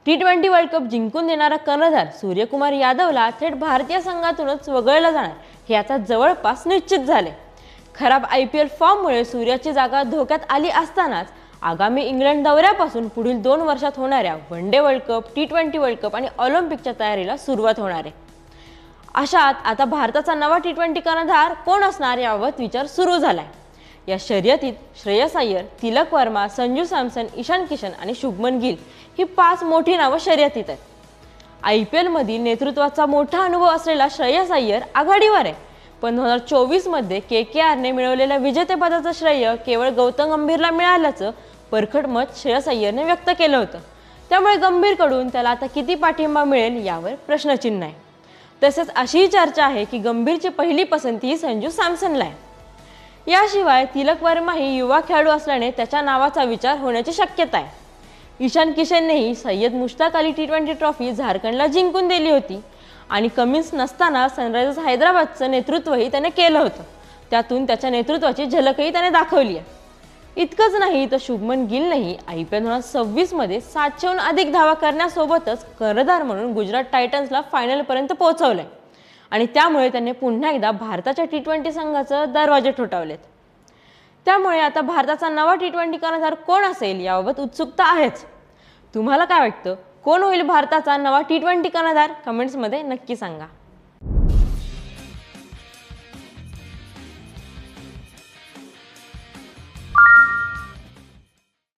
T20 world cup जिंकून देणारा कर्णधार सूर्यकुमार यादवला थेट भारतीय संघातूनच वगळलं जाणार हे आता जवळपास निश्चित झाले। खराब IPL फॉर्ममुळे सूर्याची जागा धोक्यात आली असतानाच आगामी इंग्लंड दौऱ्यापासून पुढील 2 वर्षात होणाऱ्या one day world cup, T20 world cup आणि ऑलिम्पिकच्या तयारीला सुरुवात होणार आहे। अशात आता भारताचा नवा T20 कर्णधार कोण असणार याबाबत विचार सुरू झालाय। या शर्यतीत श्रेयस अय्यर, तिलक वर्मा, संजू सॅमसन, ईशान किशन आणि शुभमन गिल ही 5 मोठी नावं शर्यतीत आहेत। IPL मधील नेतृत्वाचा मोठा अनुभव असलेला श्रेयस अय्यर आघाडीवर आहे, पण 2024 मध्ये KKRने मिळवलेल्या विजेतेपदाचं श्रेय केवळ गौतम गंभीरला मिळाल्याचं परखड मत श्रेयस अय्यरने व्यक्त केलं होतं। त्यामुळे गंभीरकडून त्याला आता किती पाठिंबा मिळेल यावर प्रश्नचिन्ह आहे। तसेच अशीही चर्चा आहे की गंभीरची पहिली पसंती संजू सॅमसनला आहे। याशिवाय तिलक वर्मा ही युवा खेळाडू असल्याने त्याच्या नावाचा विचार होण्याची शक्यता आहे। ईशान किशननेही सय्यद मुश्ताक अली T20 ट्रॉफी झारखंडला जिंकून दिली होती आणि कमीच नसताना सनरायझर्स हैदराबादचं नेतृत्वही त्याने केलं होतं। त्यातून त्याच्या नेतृत्वाची झलकही त्याने दाखवली आहे। इतकंच नाही तर शुभमन गिलनेही IPL 2026 मध्ये 700हून अधिक धावा करण्यासोबतच कर्णधार म्हणून गुजरात टायटन्सला फायनलपर्यंत पोहोचवलंय आणि त्यामुळे त्यांनी पुन्हा एकदा भारताच्या T20 संघाचं दरवाजे ठोठावलेत। त्यामुळे आता भारताचा नवा T20 कर्णधार कोण असेल याबाबत उत्सुकता आहेच। तुम्हाला काय वाटतं, कोण होईल भारताचा नवा T20 कर्णधार? कमेंट्समध्ये नक्की सांगा।